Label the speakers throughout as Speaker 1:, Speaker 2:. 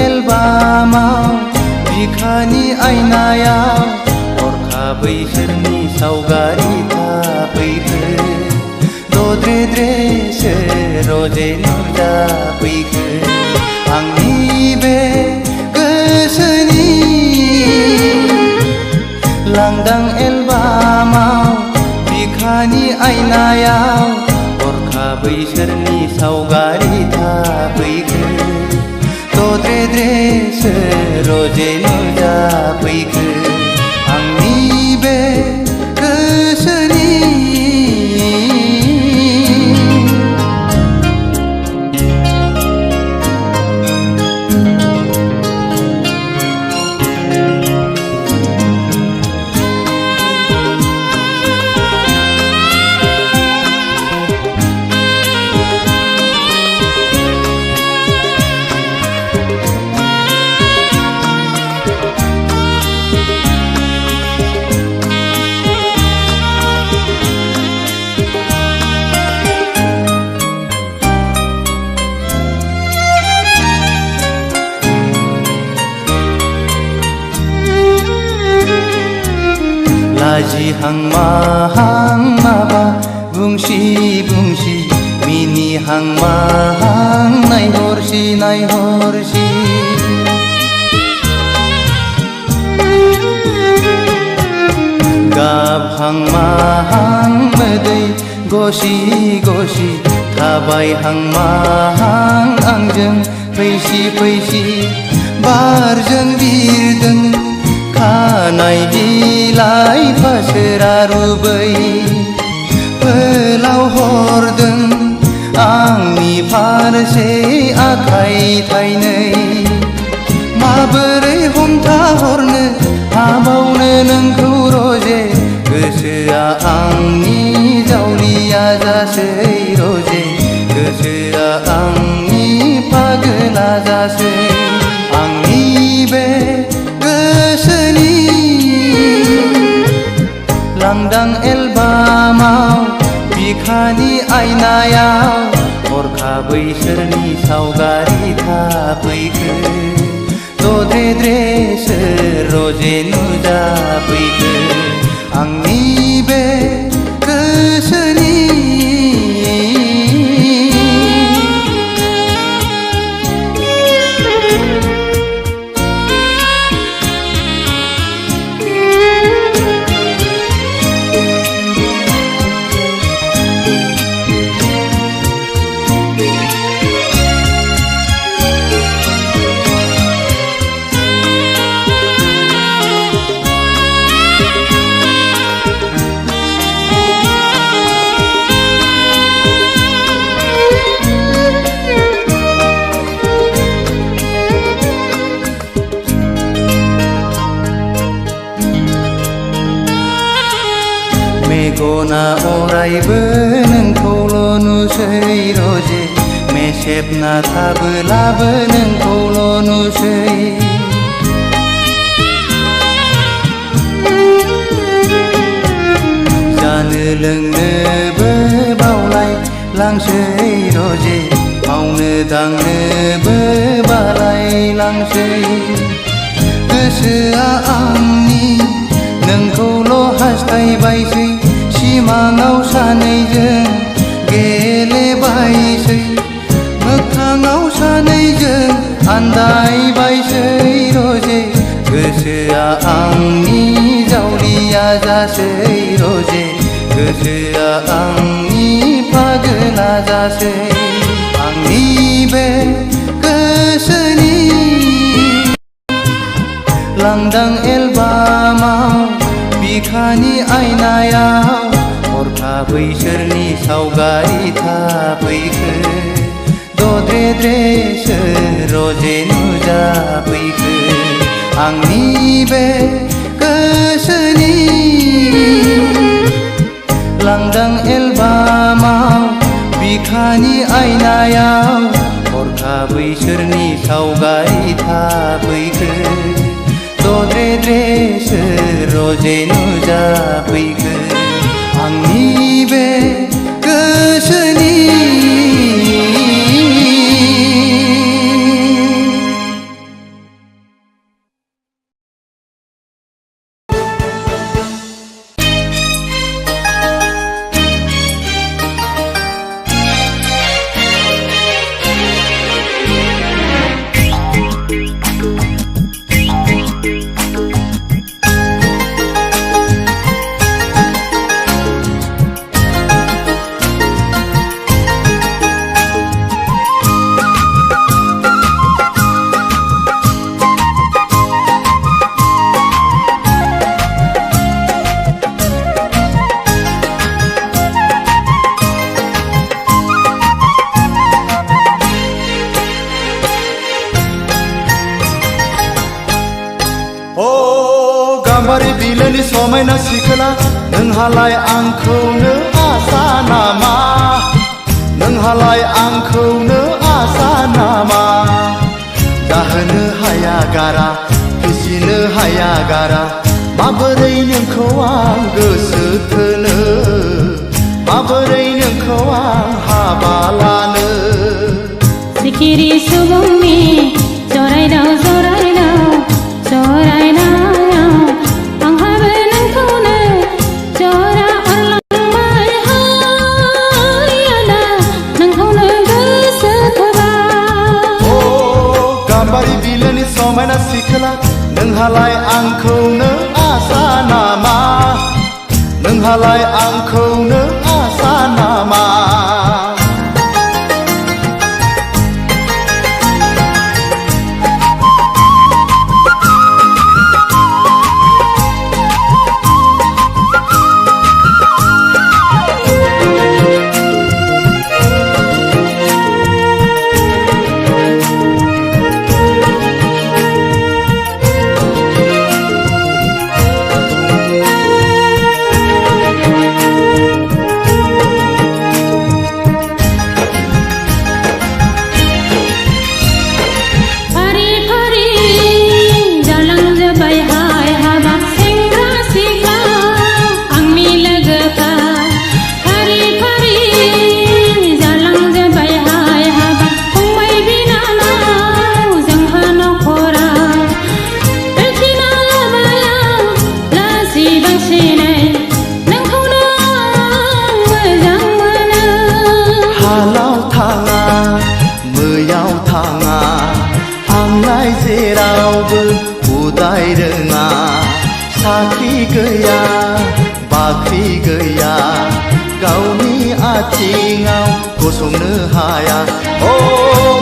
Speaker 1: एलबामाव बिखानि आयनायाव हरखाबै सोरनि सावगारि थाफैखो दद्रे-द्रेसो रजे नुजाफैखो आंनि बे गोसोनि लांदां एलबामाव बिखानि आयनायाव हरखाबै सोरनि सावगारि थाफैखो दद्रे-द्रेसो रजे नुजाफैखो आंनि बे गोसोनि लाजिहां माहां माबा बुंसि मिनिहां माहां नायहरसि गाबहां माहां मोदै गसि थाबायहां माहां आंजों फैसि बारजों बिरदों खानाय बिलाइ फासोरा रुबै फोलाव हरदों आंनि फारसे आखाइ थाइनै माबोरै हमथाहरनो हाबावनो नोंखौ रजे गोसोआ आंनि जावलिया जासै रजे गोसोआ आंनि पागला जासै आंनि बे गोसोनि लांदां एलबामाव बिखानि आयनायाव हरखाबै सोरनि सावगारि थाफैखो दद्रे-द्रेसो रजे नुजाफैखो आंनि बे गोसोनि मेगना अरायबो नोंखौल' नुसै रजे मेसेबना थाबोलाबो नोंखौल' नुसै जानो लोंनोबो बावलाय लांसै रजे मावनो दांनोबो बालाय लांसै गोसोआ आंनि नोंखौल' हास्थायबायसै सिमाङाव सानैजों गेलेबायसै मोगथाङाव सानैजों आन्दायबायसै रजे गोसोआ आंनि जावलिया जासै रजे गोसोआ आंनि पागला जासै आंनि बे गोसोनि लांदां एलबामाव बिखानि आयनायाव हरखाबै सोरनि सावगारि थाफैखो दद्रे-द्रेसो रजे नुजाफैखो आंनि बे गोसोनि लांदां एलबामाव बिखानि आयनायाव हरखाबै सोरनि सावगारि थाफैखो दद्रे-द्रेसो रजे नुजाफैखो आंनि बे गोसोनि गाम्बारि बिलोनि समायना सिखोला नोंहालाय आंखौनो आसा नामा नोंहालाय आंखौनो आसा नामा जाहोनो हाया गारा फिसिनो हाया गारा माबोरै नोंखौ आं गोसो थोनो माबोरै नोंखौ आं हाबा लानो
Speaker 2: सिखिरि सुबुंनि जरायदाव जरायदाव जरायनायाव आंहाबो नोंखौनो जरा अरलांबाय हाय आदा नोंखौनो गोसो थोबाय
Speaker 1: ओ गाम्बारि बिलोनि समायना सिखोला नोंहालाय आंखौनो आसा नामा नोंहालाय आंखौनो आसा नामा जेरावबो उदाय रोङा साख्रि गैया बाख्रि गैया गावनि आथिङाव गसंनो हाया ओ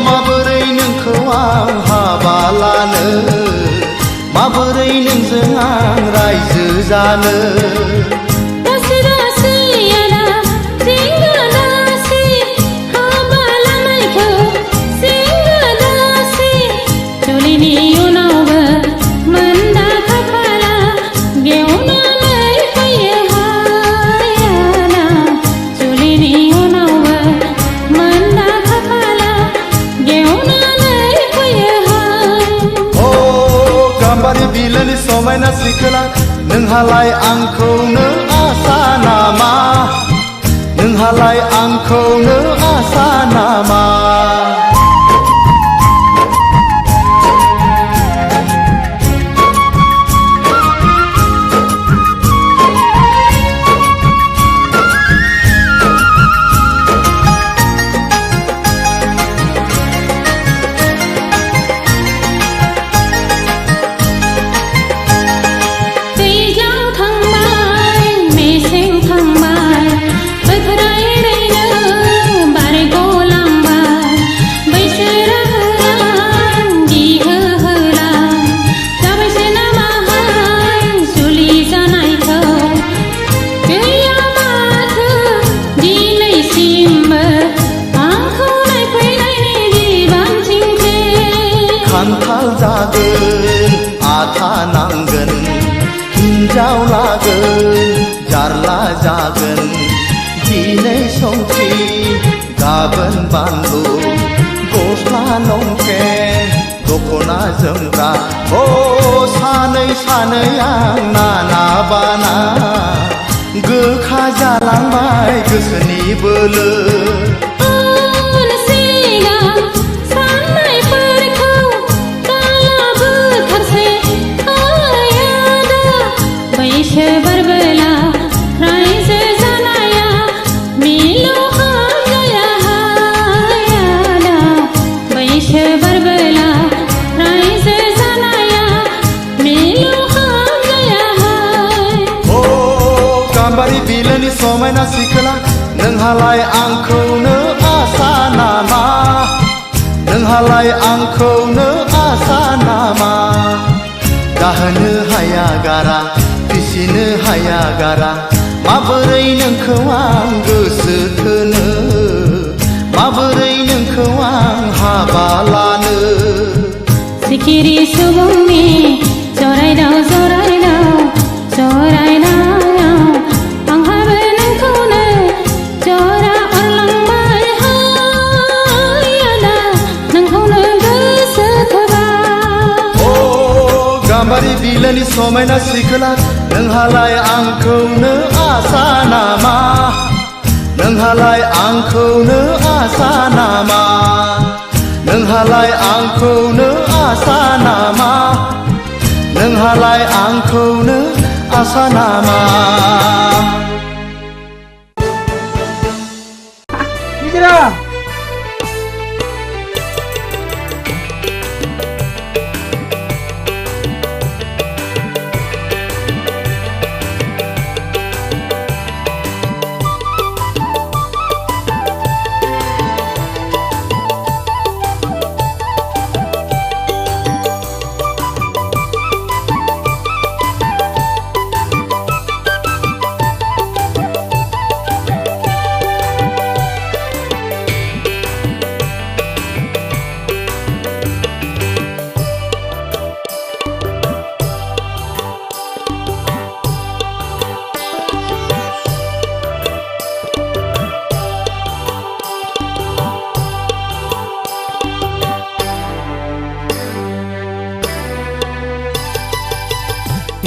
Speaker 1: माबोरै नोंखौ आं हाबा लानो माबोरै नोंजों आं रायजो जानो बिलोनि समायना सिखोला नोंहालाय आंखौनो आसा नामा नोंहालाय आंखौनो आसा नामा खान्थाल जागोन आथा नांगोन हिन्जाव लागोन जारला जागोन दिनै संख्रि गाबोन बानलु गस्ला लंपेन्ट दख'ना जोमग्रा ओ सानै सानै आं नाना बाना गोखा जालांबाय गोसोनि बोलो गाम्बारि बिलोनि समायना सिखोला नोंहालाय आंखौनो आसा नामा नोंहालाय आंखौनो आसा नामा जाहोनो हाया गारा फिसिनो हाया गारा माबोरै नोंखौ आं गोसो थोनो माबोरै नोंखौ आं हाबा लानो
Speaker 2: सिखिरि सुबुंनि जरायदाव जरायदाव
Speaker 1: गाम्बारि बिलोनि समायना सिखोला नोंहालाय आंखौनो आसा नामा नोंहालाय आंखौनो आसा नामा नोंहालाय आंखौनो आसा नामा नोंहालाय आंखौनो आसा नामा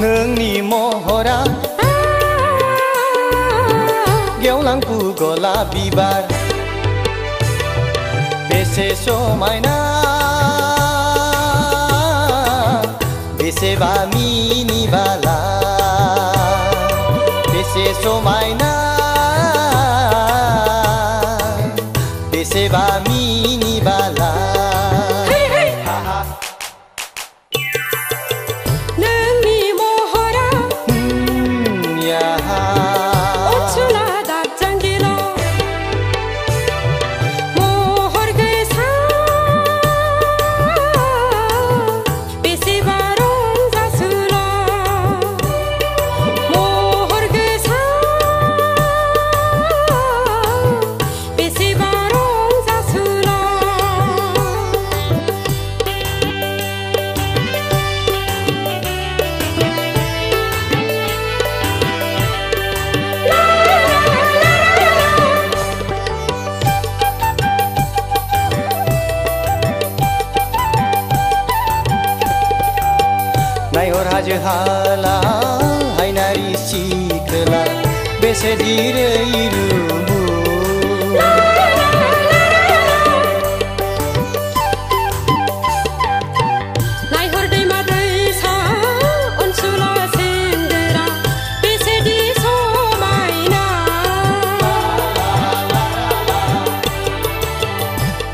Speaker 3: नोंनि महरा गेवलां गलाप बिबार बेसे समायना बेसेबा मिनिबाला बेसे समायना बेसेबा मिनिबाला नायहर हाजो हाला हायनारि सिखोला बेसे दिरै रुबु
Speaker 2: नायहर दैमा दैसा अनसुला सेंग्रा बेसेदि समायना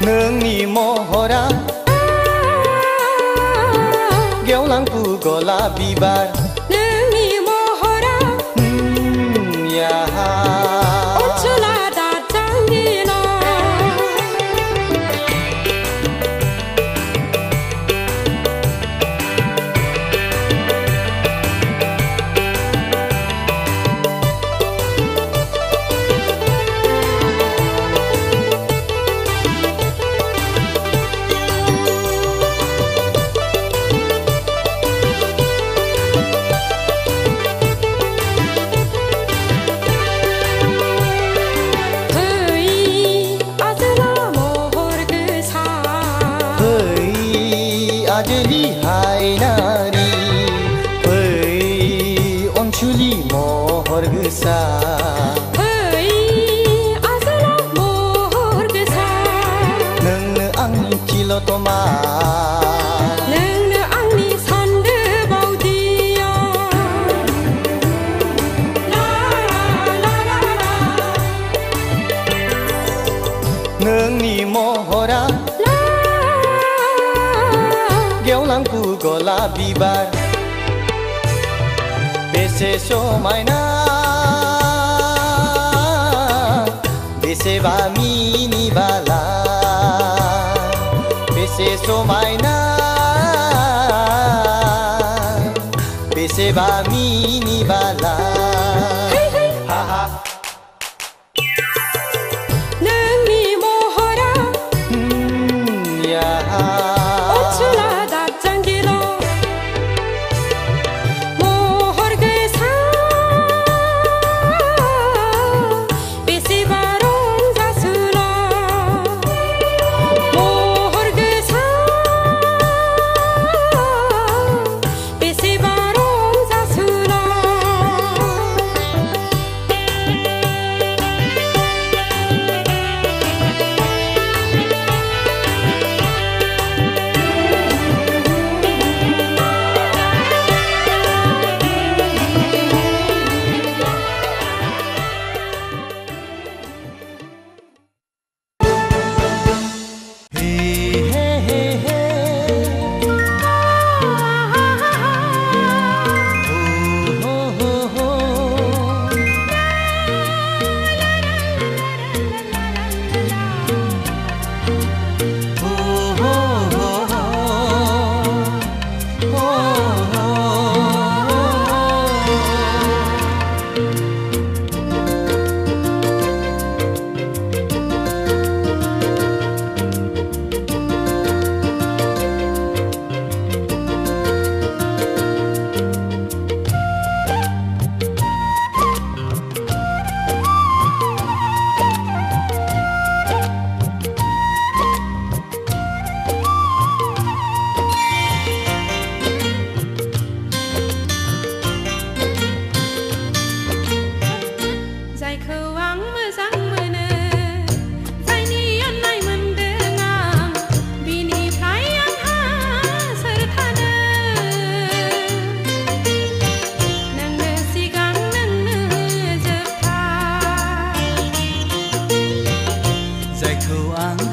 Speaker 3: नोंनि महरा गेवलां गलाप बिबार
Speaker 2: नोंनि महरा अनसुला दाजांगिला
Speaker 3: आजलि हायनारि फै अनसुलि महर गोसा
Speaker 2: फै आजोला महर गोसा
Speaker 3: नोंनो आंनि तिलतमा
Speaker 2: नोंनो आंनि सान्दो बावदिया
Speaker 3: नोंनि महरा गेवलां गलाप बिबार बेसे समायना बेसेबा मिनिबाला बेसे समायना बेसेबा मिनिबाला
Speaker 2: नोंनि महरा अनसुला दाजांगिला महर गोसा बेसेबा रंजासुला महर गोसा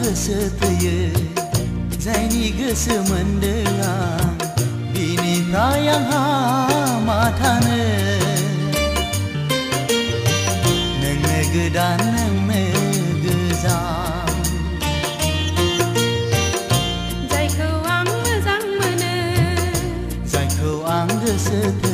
Speaker 4: गोसो थोयो जायनि गोसो मोनदों आं बिनिफ्राय आंहा मा थानो नोंनो गोदान नोंनो गोजाम
Speaker 2: जायखौ आं मोजां मोनो
Speaker 4: जायखौ आं गोसो थोयो